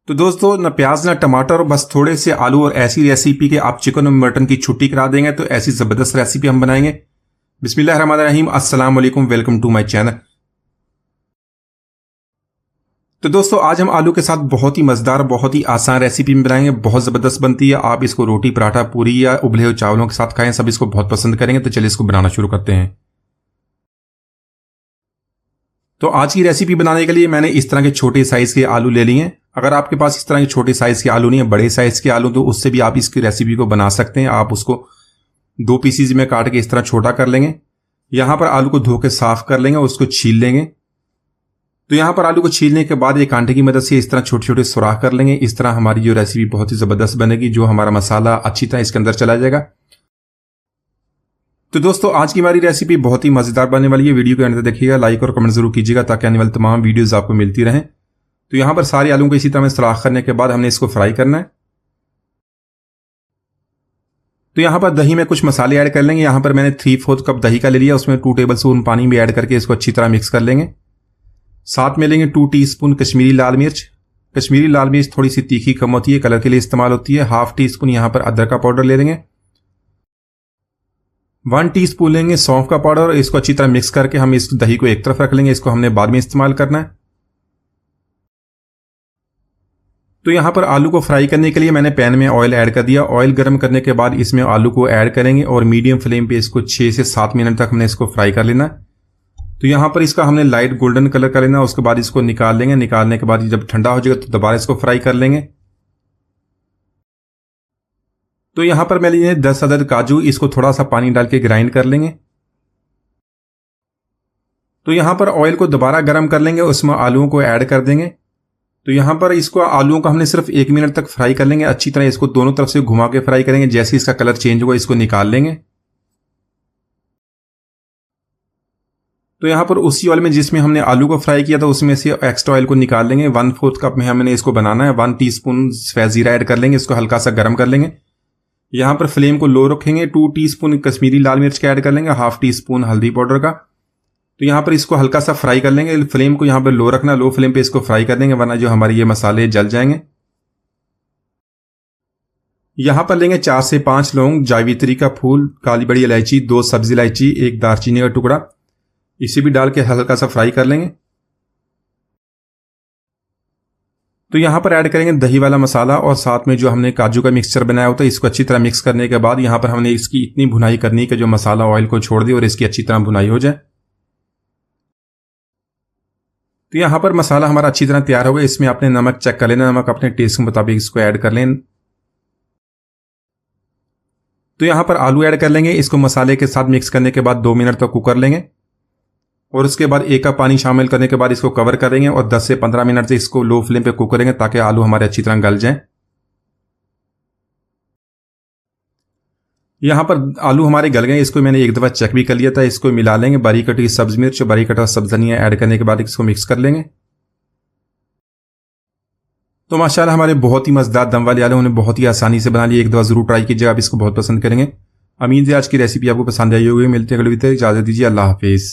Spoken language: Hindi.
तो दोस्तों ना प्याज ना टमाटर, बस थोड़े से आलू और ऐसी रेसिपी के आप चिकन और मटन की छुट्टी करा देंगे तो ऐसी जबरदस्त रेसिपी हम बनाएंगे। बिस्मिल्लाहिर्रहमानिर्रहीम, अस्सलाम वालेकुम, वेलकम टू माय चैनल। तो दोस्तों आज हम आलू के साथ बहुत ही मजेदार, बहुत ही आसान रेसिपी बनाएंगे। बहुत जबरदस्त बनती है। आप इसको रोटी, पराठा, पूरी या उबले हुए चावलों के साथ खाएं, सब इसको बहुत पसंद करेंगे। तो चलिए इसको बनाना शुरू करते हैं। तो आज की रेसिपी बनाने के लिए मैंने इस तरह के छोटे साइज के आलू ले लिए हैं। अगर आपके पास इस तरह के छोटे साइज के आलू नहीं है, बड़े साइज के आलू, तो उससे भी आप इसकी रेसिपी को बना सकते हैं। आप उसको 2 पीसीज में काट के इस तरह छोटा कर लेंगे। यहां पर आलू को धो के साफ कर लेंगे और उसको छील लेंगे। तो यहां पर आलू को छीलने के बाद एक कांटे की मदद से इस तरह छोटे छोटे सुराख कर लेंगे। इस तरह हमारी जो रेसिपी बहुत ही जबरदस्त बनेगी, जो हमारा मसाला अच्छी तरह इसके अंदर चला जाएगा। तो दोस्तों आज की हमारी रेसिपी बहुत ही मजेदार बनने वाली है। वीडियो के अंत तक देखिएगा, लाइक और कमेंट जरूर कीजिएगा ताकि आने वाली तमाम वीडियोस आपको मिलती रहें। तो यहां पर सारे आलू को इसी तरह सुराख करने के बाद हमने इसको फ्राई करना है। तो यहां पर दही में कुछ मसाले ऐड कर लेंगे। यहां पर मैंने 3/4 कप दही का ले लिया, उसमें 2 टेबल स्पून पानी भी ऐड करके इसको अच्छी तरह मिक्स कर लेंगे। साथ में लेंगे 2 टीस्पून कश्मीरी लाल मिर्च। कश्मीरी लाल मिर्च थोड़ी सी तीखी कम होती है, कलर के लिए इस्तेमाल होती है। 1/2 टीस्पून यहां पर अदरक का पाउडर ले लेंगे। 1 टीस्पून लेंगे सौंफ का पाउडर। इसको अच्छी तरह मिक्स करके हम इस दही को एक तरफ रख लेंगे, इसको हमने बाद में इस्तेमाल करना है। तो यहां पर आलू को फ्राई करने के लिए मैंने पैन में ऑयल ऐड कर दिया। ऑयल गर्म करने के बाद इसमें आलू को ऐड करेंगे और मीडियम फ्लेम पे इसको 6 से 7 मिनट तक हमने इसको फ्राई कर लेना है। तो यहां पर इसका हमने लाइट गोल्डन कलर कर लेना। उसके बाद इसको निकाल लेंगे। निकालने के बाद जब ठंडा हो जाएगा तो दोबारा इसको फ्राई कर लेंगे। तो यहां पर मैं लिए 10 अदद काजू, इसको थोड़ा सा पानी डाल के ग्राइंड कर लेंगे। तो यहां पर ऑयल को दोबारा गर्म कर लेंगे, उसमें आलूओं को ऐड कर देंगे। तो यहां पर इसको आलूओं को हमने सिर्फ 1 मिनट तक फ्राई कर लेंगे। अच्छी तरह इसको दोनों तरफ से घुमा के फ्राई करेंगे। जैसे इसका कलर चेंज होगा इसको निकाल लेंगे। तो यहां पर उसी ऑयल में जिसमें हमने आलू को फ्राई किया था उसमें से एक्स्ट्रा ऑयल को निकाल लेंगे। 1/4 कप में हमने इसको बनाना है। 1 टीस्पून सफेद जीरा ऐड कर लेंगे, इसको हल्का सा गर्म कर लेंगे। यहां पर फ्लेम को लो रखेंगे। 2 टीस्पून कश्मीरी लाल मिर्च का ऐड कर लेंगे, 1/2 टीस्पून हल्दी पाउडर का। तो यहां पर इसको हल्का सा फ्राई कर लेंगे। फ्लेम को यहां पर लो रखना, लो फ्लेम पे इसको फ्राई कर देंगे वरना जो हमारे ये मसाले जल जाएंगे। यहां पर लेंगे 4 से 5 लौंग, जावित्री का फूल, काली बड़ी इलायची, 2 सब्जी इलायची, 1 दालचीनी का टुकड़ा, इसे भी डाल के हल्का सा फ्राई कर लेंगे। तो यहां पर ऐड करेंगे दही वाला मसाला और साथ में जो हमने काजू का मिक्सचर बनाया होता है, इसको अच्छी तरह मिक्स करने के बाद यहां पर हमने इसकी इतनी भुनाई करनी है कि जो मसाला ऑयल को छोड़ दे और इसकी अच्छी तरह भुनाई हो जाए। तो यहां पर मसाला हमारा अच्छी तरह तैयार हो गया। इसमें आपने नमक चेक कर लेना, नमक अपने टेस्ट के मुताबिक इसको ऐड कर लें। तो यहां पर आलू ऐड कर लेंगे। इसको मसाले के साथ मिक्स करने के बाद 2 मिनट तक कुक कर लेंगे और उसके बाद 1 कप पानी शामिल करने के बाद इसको कवर करेंगे और 10 से 15 मिनट से इसको लो फ्लेम पे कुक करेंगे ताकि आलू हमारे अच्छी तरह गल जाएं। यहां पर आलू हमारे गल गए। इसको मैंने एक दफा चेक भी कर लिया था। इसको मिला लेंगे। बारीक कटी सब्ज मिर्च, बारीक कटा सब्ज धनिया ऐड करने के बाद इसको मिक्स कर लेंगे। तो माशाल्लाह हमारे बहुत ही मजेदार दम वाले आलू उन्हें बहुत ही आसानी से बना लिए। एक दफा जरूर ट्राई कीजिएगा, आप इसको बहुत पसंद करेंगे। उम्मीद है आज की रेसिपी आपको पसंद आई होगी। मिलते हैं अगले वीडियो में, इजाजत दीजिए, अल्लाह हाफिज।